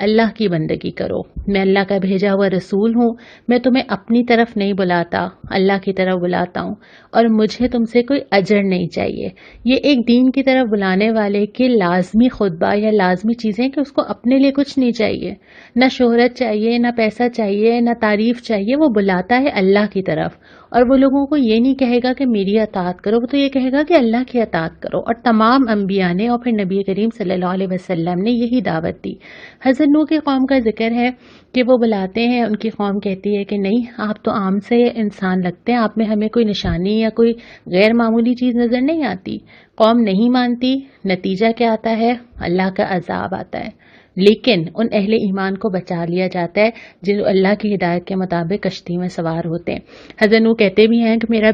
اللہ کی بندگی کرو، میں اللہ کا بھیجا ہوا رسول ہوں، میں تمہیں اپنی طرف نہیں بلاتا، اللہ کی طرف بلاتا ہوں، اور مجھے تم سے کوئی اجر نہیں چاہیے۔ یہ ایک دین کی طرف بلانے والے کے لازمی خطبہ یا لازمی چیزیں کہ اس کو اپنے لیے کچھ نہیں چاہیے، نہ شہرت چاہیے، نہ پیسہ چاہیے، نہ تعریف چاہیے، وہ بلاتا ہے اللہ کی طرف۔ اور وہ لوگوں کو یہ نہیں کہے گا کہ میری اطاعت کرو، وہ تو یہ کہے گا کہ اللہ کی اطاعت کرو۔ اور تمام انبیاء نے اور پھر نبی کریم صلی اللہ علیہ وسلم نے یہی دعوت دی۔ حضرت نوح کی قوم کا ذکر ہے کہ وہ بلاتے ہیں، ان کی قوم کہتی ہے کہ نہیں، آپ تو عام سے انسان لگتے ہیں، آپ میں ہمیں کوئی نشانی یا کوئی غیر معمولی چیز نظر نہیں آتی۔ قوم نہیں مانتی، نتیجہ کیا آتا ہے؟ اللہ کا عذاب آتا ہے۔ لیکن ان اہل ایمان کو بچا لیا جاتا ہے جو اللہ کی ہدایت کے مطابق کشتی میں سوار ہوتے ہیں۔ حضرت نوح کہتے بھی ہیں کہ میرا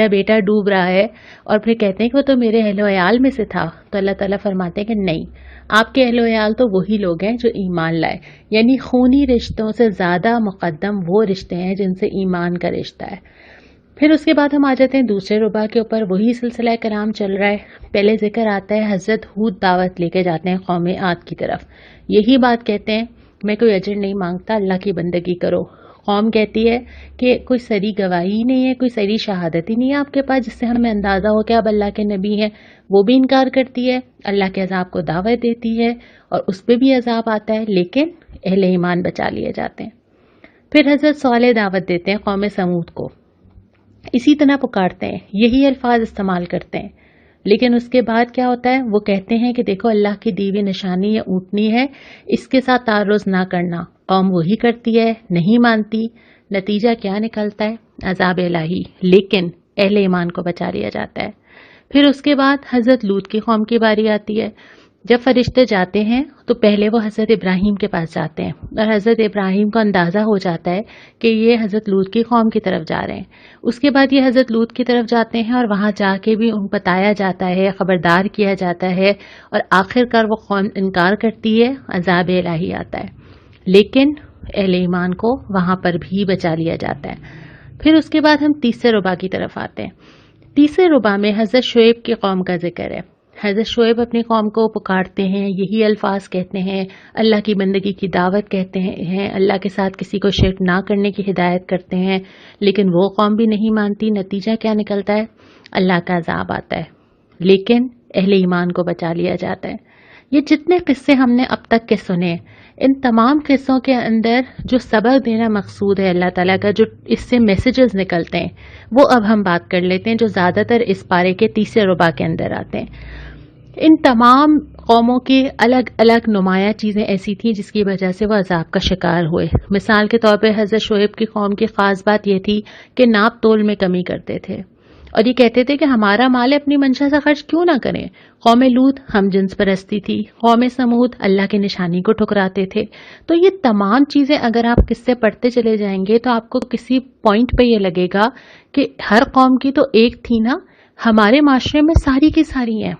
بیٹا ڈوب رہا ہے، اور پھر کہتے ہیں کہ وہ تو میرے اہل و عیال میں سے تھا، تو اللہ تعالیٰ فرماتے ہیں کہ نہیں، آپ کے اہل و عیال تو وہی لوگ ہیں جو ایمان لائے، یعنی خونی رشتوں سے زیادہ مقدم وہ رشتے ہیں جن سے ایمان کا رشتہ ہے۔ پھر اس کے بعد ہم آ جاتے ہیں دوسرے ربع کے اوپر، وہی سلسلہ کلام چل رہا ہے۔ پہلے ذکر آتا ہے حضرت ہود دعوت لے کے جاتے ہیں قوم عاد کی طرف، یہی بات کہتے ہیں میں کوئی اجر نہیں مانگتا، اللہ کی بندگی کرو۔ قوم کہتی ہے کہ کوئی سری گواہی نہیں ہے، کوئی سری شہادت ہی نہیں ہے آپ کے پاس جس سے ہمیں اندازہ ہو کہ آپ اللہ کے نبی ہیں، وہ بھی انکار کرتی ہے، اللہ کے عذاب کو دعوت دیتی ہے اور اس پہ بھی عذاب آتا ہے، لیکن اہل ایمان بچا لیے جاتے ہیں۔ پھر حضرت صالح دعوت دیتے ہیں قوم سمود کو، اسی طرح پکارتے ہیں، یہی الفاظ استعمال کرتے ہیں، لیکن اس کے بعد کیا ہوتا ہے؟ وہ کہتے ہیں کہ دیکھو اللہ کی دی ہوئی نشانی یہ اونٹنی ہے، اس کے ساتھ تعرض نہ کرنا۔ قوم وہی کرتی ہے، نہیں مانتی، نتیجہ کیا نکلتا ہے؟ عذاب الہی، لیکن اہل ایمان کو بچا لیا جاتا ہے۔ پھر اس کے بعد حضرت لوط کی قوم کی باری آتی ہے۔ جب فرشتے جاتے ہیں تو پہلے وہ حضرت ابراہیم کے پاس جاتے ہیں، اور حضرت ابراہیم کو اندازہ ہو جاتا ہے کہ یہ حضرت لوط کی قوم کی طرف جا رہے ہیں۔ اس کے بعد یہ حضرت لوط کی طرف جاتے ہیں، اور وہاں جا کے بھی ان کو بتایا جاتا ہے، خبردار کیا جاتا ہے، اور آخر کار وہ قوم انکار کرتی ہے، عذاب الہی آتا ہے، لیکن اہل ایمان کو وہاں پر بھی بچا لیا جاتا ہے۔ پھر اس کے بعد ہم تیسرے ربع کی طرف آتے ہیں۔ تیسرے ربع میں حضرت شعیب کی قوم کا ذکر ہے۔ حضرت شعیب اپنی قوم کو پکارتے ہیں، یہی الفاظ کہتے ہیں، اللہ کی بندگی کی دعوت کہتے ہیں، اللہ کے ساتھ کسی کو شرک نہ کرنے کی ہدایت کرتے ہیں، لیکن وہ قوم بھی نہیں مانتی، نتیجہ کیا نکلتا ہے؟ اللہ کا عذاب آتا ہے، لیکن اہل ایمان کو بچا لیا جاتا ہے۔ یہ جتنے قصے ہم نے اب تک کے سنے، ان تمام قصوں کے اندر جو سبق دینا مقصود ہے اللہ تعالیٰ کا، جو اس سے میسیجز نکلتے ہیں، وہ اب ہم بات کر لیتے ہیں جو زیادہ تر اس پارے کے تیسرے ربع کے اندر آتے ہیں۔ ان تمام قوموں کی الگ الگ نمایاں چیزیں ایسی تھیں جس کی وجہ سے وہ عذاب کا شکار ہوئے۔ مثال کے طور پہ حضرت شعیب کی قوم کی خاص بات یہ تھی کہ ناپ تول میں کمی کرتے تھے، اور یہ کہتے تھے کہ ہمارا مال اپنی منشا سے خرچ کیوں نہ کریں۔ قوم لوط ہم جنس پرستی تھی، قوم سمود اللہ کی نشانی کو ٹھکراتے تھے۔ تو یہ تمام چیزیں اگر آپ قصے پڑھتے چلے جائیں گے تو آپ کو کسی پوائنٹ پہ یہ لگے گا کہ ہر قوم کی تو ایک تھی نا، ہمارے معاشرے میں ساری کی ساری ہیں،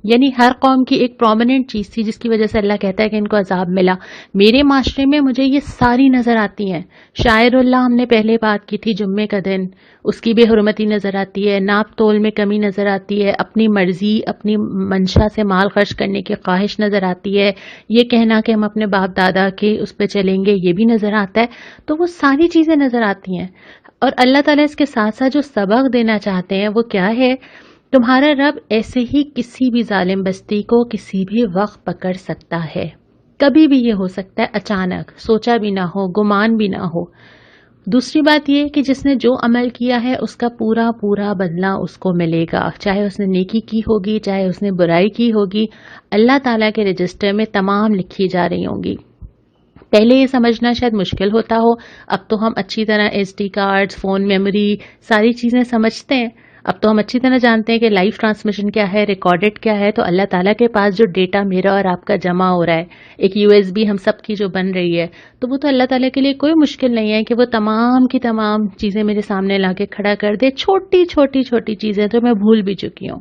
یعنی ہر قوم کی ایک پرومیننٹ چیز تھی جس کی وجہ سے اللہ کہتا ہے کہ ان کو عذاب ملا۔ میرے معاشرے میں مجھے یہ ساری نظر آتی ہیں۔ شاعر اللہ ہم نے پہلے بات کی تھی، جمعے کا دن، اس کی بے حرمتی نظر آتی ہے، ناپ تول میں کمی نظر آتی ہے، اپنی مرضی اپنی منشا سے مال خرچ کرنے کی خواہش نظر آتی ہے، یہ کہنا کہ ہم اپنے باپ دادا کے اس پہ چلیں گے یہ بھی نظر آتا ہے۔ تو وہ ساری چیزیں نظر آتی ہیں، اور اللہ تعالیٰ اس کے ساتھ ساتھ جو سبق دینا چاہتے ہیں وہ کیا ہے؟ تمہارا رب ایسے ہی کسی بھی ظالم بستی کو کسی بھی وقت پکڑ سکتا ہے، کبھی بھی یہ ہو سکتا ہے، اچانک، سوچا بھی نہ ہو، گمان بھی نہ ہو۔ دوسری بات یہ کہ جس نے جو عمل کیا ہے اس کا پورا پورا بدلہ اس کو ملے گا، چاہے اس نے نیکی کی ہوگی چاہے اس نے برائی کی ہوگی، اللہ تعالیٰ کے رجسٹر میں تمام لکھی جا رہی ہوں گی۔ پہلے یہ سمجھنا شاید مشکل ہوتا ہو، اب تو ہم اچھی طرح S D cards, phone memory, ساری چیزیں سمجھتے ہیں۔ اب تو ہم اچھی طرح جانتے ہیں کہ لائیو ٹرانسمیشن کیا ہے، ریکارڈڈ کیا ہے۔ تو اللہ تعالیٰ کے پاس جو ڈیٹا میرا اور آپ کا جمع ہو رہا ہے، ایک یو ایس بی ہم سب کی جو بن رہی ہے، تو وہ تو اللہ تعالیٰ کے لیے کوئی مشکل نہیں ہے کہ وہ تمام کی تمام چیزیں میرے سامنے لا کے کھڑا کر دے، چھوٹی چھوٹی چھوٹی چیزیں تو میں بھول بھی چکی ہوں۔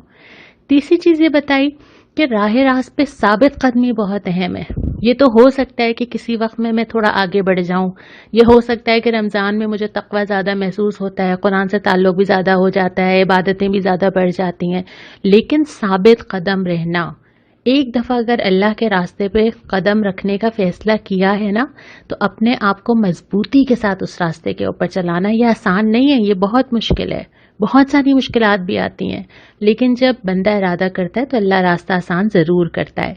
تیسری چیز یہ بتائی کہ راہ راست پہ ثابت قدمی بہت اہم ہے۔ یہ تو ہو سکتا ہے کہ کسی وقت میں تھوڑا آگے بڑھ جاؤں، یہ ہو سکتا ہے کہ رمضان میں مجھے تقویٰ زیادہ محسوس ہوتا ہے، قرآن سے تعلق بھی زیادہ ہو جاتا ہے، عبادتیں بھی زیادہ بڑھ جاتی ہیں، لیکن ثابت قدم رہنا، ایک دفعہ اگر اللہ کے راستے پہ قدم رکھنے کا فیصلہ کیا ہے نا، تو اپنے آپ کو مضبوطی کے ساتھ اس راستے کے اوپر چلانا یہ آسان نہیں ہے، یہ بہت مشکل ہے، بہت ساری مشکلات بھی آتی ہیں، لیکن جب بندہ ارادہ کرتا ہے تو اللہ راستہ آسان ضرور کرتا ہے۔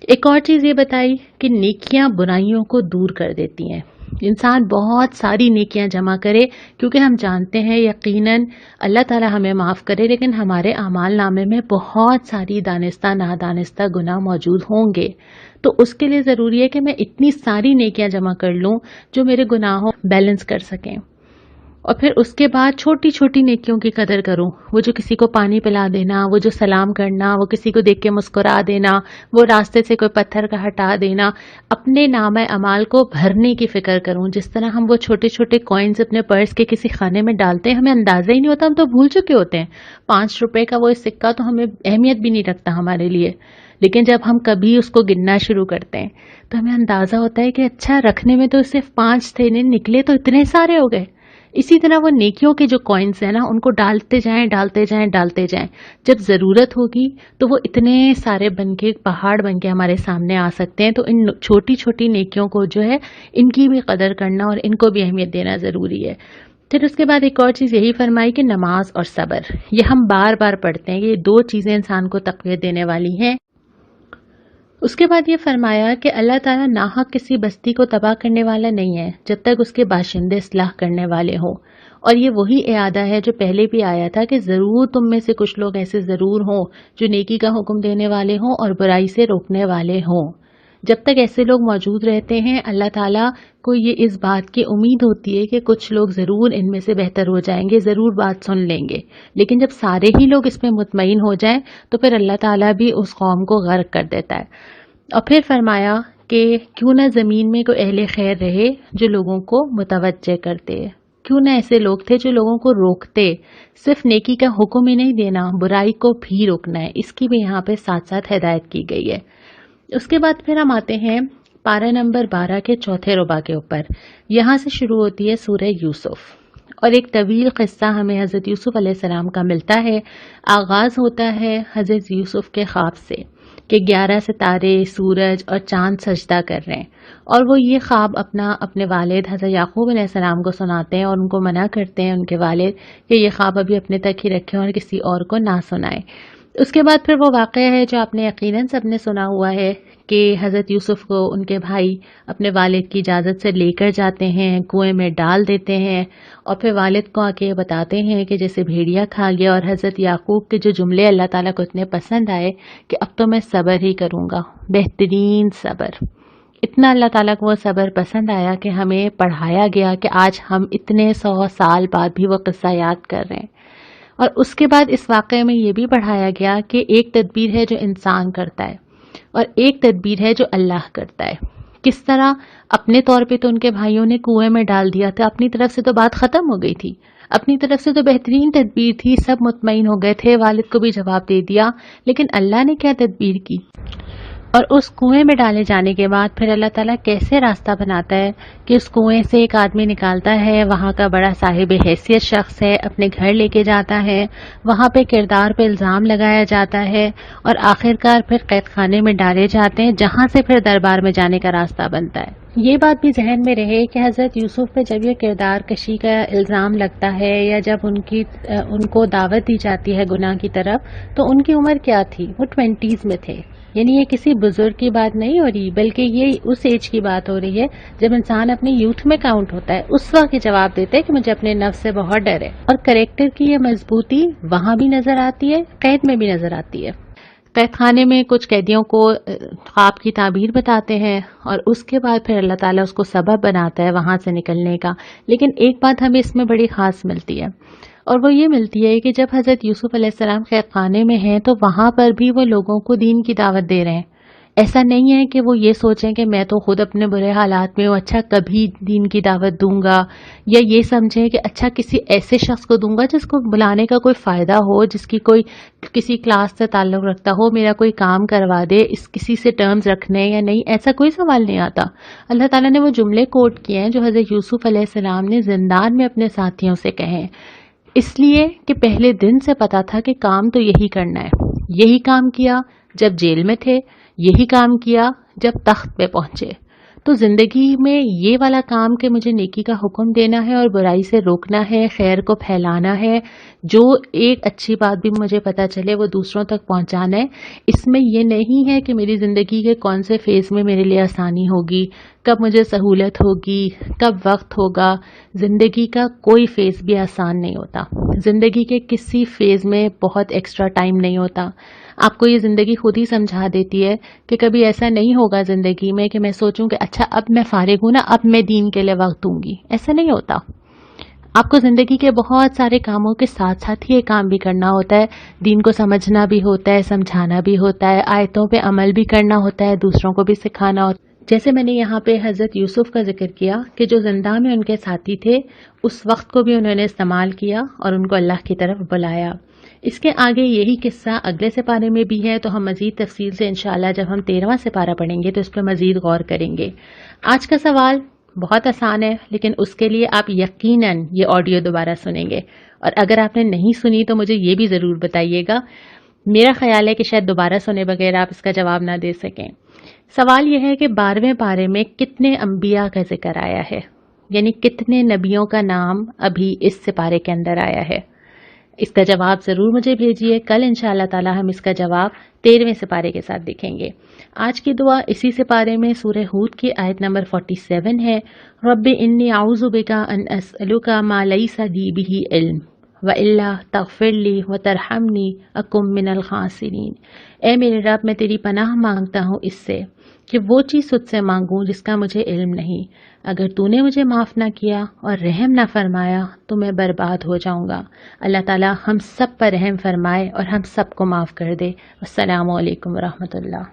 ایک اور چیز یہ بتائی کہ نیکیاں برائیوں کو دور کر دیتی ہیں۔ انسان بہت ساری نیکیاں جمع کرے، کیونکہ ہم جانتے ہیں یقیناً اللہ تعالی ہمیں معاف کرے، لیکن ہمارے اعمال نامے میں بہت ساری دانستہ نادانستہ گناہ موجود ہوں گے، تو اس کے لیے ضروری ہے کہ میں اتنی ساری نیکیاں جمع کر لوں جو میرے گناہوں بیلنس کر سکیں، اور پھر اس کے بعد چھوٹی چھوٹی نیکیوں کی قدر کروں۔ وہ جو کسی کو پانی پلا دینا، وہ جو سلام کرنا، وہ کسی کو دیکھ کے مسکرا دینا، وہ راستے سے کوئی پتھر کا ہٹا دینا، اپنے نامہ اعمال کو بھرنے کی فکر کروں۔ جس طرح ہم وہ چھوٹے چھوٹے کوئنز اپنے پرس کے کسی خانے میں ڈالتے ہیں، ہمیں اندازہ ہی نہیں ہوتا، ہم تو بھول چکے ہوتے ہیں۔ 5 روپے کا وہ سکہ تو ہمیں اہمیت بھی نہیں رکھتا ہمارے لیے، لیکن جب ہم کبھی اس کو گننا شروع کرتے ہیں تو ہمیں اندازہ ہوتا ہے کہ اچھا رکھنے میں تو صرف 5 تھے، نکلے تو اتنے سارے ہو گئے۔ اسی طرح وہ نیکیوں کے جو کوئنز ہیں نا، ان کو ڈالتے جائیں ڈالتے جائیں ڈالتے جائیں، جب ضرورت ہوگی تو وہ اتنے سارے بن کے پہاڑ بن کے ہمارے سامنے آ سکتے ہیں۔ تو ان چھوٹی چھوٹی نیکیوں کو جو ہے ان کی بھی قدر کرنا اور ان کو بھی اہمیت دینا ضروری ہے۔ پھر اس کے بعد ایک اور چیز یہی فرمائی کہ نماز اور صبر، یہ ہم بار بار پڑھتے ہیں، یہ 2 چیزیں انسان کو تقویت دینے والی ہیں۔ اس کے بعد یہ فرمایا کہ اللہ تعالیٰ ناحق کسی بستی کو تباہ کرنے والا نہیں ہے جب تک اس کے باشندے اصلاح کرنے والے ہوں، اور یہ وہی اعادہ ہے جو پہلے بھی آیا تھا کہ ضرور تم میں سے کچھ لوگ ایسے ضرور ہوں جو نیکی کا حکم دینے والے ہوں اور برائی سے روکنے والے ہوں۔ جب تک ایسے لوگ موجود رہتے ہیں، اللہ تعالیٰ کو یہ اس بات کی امید ہوتی ہے کہ کچھ لوگ ضرور ان میں سے بہتر ہو جائیں گے، ضرور بات سن لیں گے، لیکن جب سارے ہی لوگ اس میں مطمئن ہو جائیں تو پھر اللہ تعالیٰ بھی اس قوم کو غرق کر دیتا ہے۔ اور پھر فرمایا کہ کیوں نہ زمین میں کوئی اہل خیر رہے جو لوگوں کو متوجہ کرتے، کیوں نہ ایسے لوگ تھے جو لوگوں کو روکتے، صرف نیکی کا حکم ہی نہیں دینا، برائی کو بھی روکنا ہے، اس کی بھی یہاں پہ ساتھ ساتھ ہدایت کی گئی ہے۔ اس کے بعد پھر ہم آتے ہیں پارہ نمبر 12 کے 4 ربع کے اوپر۔ یہاں سے شروع ہوتی ہے سورہ یوسف، اور ایک طویل قصہ ہمیں حضرت یوسف علیہ السلام کا ملتا ہے۔ آغاز ہوتا ہے حضرت یوسف کے خواب سے کہ 11 ستارے، سورج اور چاند سجدہ کر رہے ہیں، اور وہ یہ خواب اپنے والد حضرت یعقوب علیہ السلام کو سناتے ہیں، اور ان کو منع کرتے ہیں ان کے والد کہ یہ خواب ابھی اپنے تک ہی رکھیں اور کسی اور کو نہ سنائیں۔ اس کے بعد پھر وہ واقعہ ہے جو آپ نے یقیناً سب نے سنا ہوا ہے کہ حضرت یوسف کو ان کے بھائی اپنے والد کی اجازت سے لے کر جاتے ہیں، کنویں میں ڈال دیتے ہیں، اور پھر والد کو آ کے بتاتے ہیں کہ جیسے بھیڑیا کھا گیا، اور حضرت یعقوب کے جو جملے اللہ تعالیٰ کو اتنے پسند آئے کہ اب تو میں صبر ہی کروں گا، بہترین صبر۔ اتنا اللہ تعالیٰ کو وہ صبر پسند آیا کہ ہمیں پڑھایا گیا کہ آج ہم اتنے 100 سال بعد بھی وہ قصہ یاد کر رہے ہیں۔ اور اس کے بعد اس واقعے میں یہ بھی پڑھایا گیا کہ ایک تدبیر ہے جو انسان کرتا ہے اور ایک تدبیر ہے جو اللہ کرتا ہے۔ کس طرح اپنے طور پہ تو ان کے بھائیوں نے کنویں میں ڈال دیا تھا، اپنی طرف سے تو بات ختم ہو گئی تھی، اپنی طرف سے تو بہترین تدبیر تھی، سب مطمئن ہو گئے تھے، والد کو بھی جواب دے دیا، لیکن اللہ نے کیا تدبیر کی، اور اس کنویں میں ڈالے جانے کے بعد پھر اللہ تعالیٰ کیسے راستہ بناتا ہے کہ اس کنویں سے ایک آدمی نکالتا ہے، وہاں کا بڑا صاحب حیثیت شخص ہے، اپنے گھر لے کے جاتا ہے، وہاں پہ کردار پہ الزام لگایا جاتا ہے، اور آخرکار پھر قید خانے میں ڈالے جاتے ہیں، جہاں سے پھر دربار میں جانے کا راستہ بنتا ہے۔ یہ بات بھی ذہن میں رہے کہ حضرت یوسف پہ جب یہ کردار کشی کا الزام لگتا ہے، یا جب ان کو دعوت دی جاتی ہے گناہ کی طرف، تو ان کی عمر کیا تھی؟ وہ 20s میں تھے، یعنی یہ کسی بزرگ کی بات نہیں ہو رہی، بلکہ یہ اس ایج کی بات ہو رہی ہے جب انسان اپنے یوتھ میں کاؤنٹ ہوتا ہے، اس وقت یہ جواب دیتا ہے کہ مجھے اپنے نفس سے بہت ڈر ہے۔ اور کریکٹر کی یہ مضبوطی وہاں بھی نظر آتی ہے، قید میں بھی نظر آتی ہے۔ قید خانے میں کچھ قیدیوں کو خواب کی تعبیر بتاتے ہیں، اور اس کے بعد پھر اللہ تعالیٰ اس کو سبب بناتا ہے وہاں سے نکلنے کا۔ لیکن ایک بات ہمیں اس میں بڑی خاص ملتی ہے، اور وہ یہ ملتی ہے کہ جب حضرت یوسف علیہ السلام قید خانے میں ہیں تو وہاں پر بھی وہ لوگوں کو دین کی دعوت دے رہے ہیں۔ ایسا نہیں ہے کہ وہ یہ سوچیں کہ میں تو خود اپنے برے حالات میں ہوں، اچھا کبھی دین کی دعوت دوں گا، یا یہ سمجھیں کہ اچھا کسی ایسے شخص کو دوں گا جس کو بلانے کا کوئی فائدہ ہو، جس کی کوئی کسی کلاس سے تعلق رکھتا ہو، میرا کوئی کام کروا دے، کسی سے ٹرمز رکھنے یا نہیں، ایسا کوئی سوال نہیں آتا۔ اللہ تعالیٰ نے وہ جملے کوٹ کیے ہیں جو حضرت یوسف علیہ السلام نے زندان میں اپنے ساتھیوں سے کہے، اس لیے کہ پہلے دن سے پتا تھا کہ کام تو یہی کرنا ہے، یہی کام کیا، جب جیل میں تھے یہی کام کیا جب تخت پہ پہنچے. تو زندگی میں یہ والا کام کہ مجھے نیکی کا حکم دینا ہے اور برائی سے روکنا ہے، خیر کو پھیلانا ہے، جو ایک اچھی بات بھی مجھے پتہ چلے وہ دوسروں تک پہنچانا ہے. اس میں یہ نہیں ہے کہ میری زندگی کے کون سے فیز میں میرے لیے آسانی ہوگی، کب مجھے سہولت ہوگی، کب وقت ہوگا. زندگی کا کوئی فیز بھی آسان نہیں ہوتا. زندگی کے کسی فیز میں بہت ایکسٹرا ٹائم نہیں ہوتا. آپ کو یہ زندگی خود ہی سمجھا دیتی ہے کہ کبھی ایسا نہیں ہوگا زندگی میں کہ میں سوچوں کہ اچھا اب میں فارغ ہوں نا، اب میں دین کے لیے وقت دوں گی. ایسا نہیں ہوتا. آپ کو زندگی کے بہت سارے کاموں کے ساتھ ساتھ ہی یہ کام بھی کرنا ہوتا ہے. دین کو سمجھنا بھی ہوتا ہے، سمجھانا بھی ہوتا ہے، آیتوں پہ عمل بھی کرنا ہوتا ہے، دوسروں کو بھی سکھانا ہوتا ہے. جیسے میں نے یہاں پہ حضرت یوسف کا ذکر کیا کہ جو زندہ میں ان کے ساتھی تھے اس وقت کو بھی انہوں نے استعمال کیا اور ان کو اللہ کی طرف بلایا. اس کے آگے یہی قصہ اگلے سپارے میں بھی ہے، تو ہم مزید تفصیل سے انشاءاللہ جب ہم 13واں سپارہ پڑھیں گے تو اس پہ مزید غور کریں گے. آج کا سوال بہت آسان ہے، لیکن اس کے لیے آپ یقیناً یہ آڈیو دوبارہ سنیں گے، اور اگر آپ نے نہیں سنی تو مجھے یہ بھی ضرور بتائیے گا. میرا خیال ہے کہ شاید دوبارہ سنے بغیر آپ اس کا جواب نہ دے سکیں. سوال یہ ہے کہ 12ویں پارے میں کتنے انبیاء کا ذکر آیا ہے، یعنی کتنے نبیوں کا نام ابھی اس سپارے کے اندر آیا ہے. اس کا جواب ضرور مجھے بھیجیے. کل انشاءاللہ تعالی ہم اس کا جواب 13ویں سپارے کے ساتھ دیکھیں گے. آج کی دعا اسی سپارے میں سورہ ہود کی آیت نمبر 47 ہے. رب انی اعوذ بک ان اسألک ما لیس لی بہ علم وَإِلَّا تَغْفِرْ لِي وَتَرْحَمْنِي أَكُن مِّنَ الْخَاسِرِينَ. اے میرے رب میں تیری پناہ مانگتا ہوں اس سے کہ وہ چیز تجھ سے مانگوں جس کا مجھے علم نہیں. اگر تو نے مجھے معاف نہ کیا اور رحم نہ فرمایا تو میں برباد ہو جاؤں گا. اللہ تعالی ہم سب پر رحم فرمائے اور ہم سب کو معاف کر دے. السلام علیکم ورحمۃ اللہ.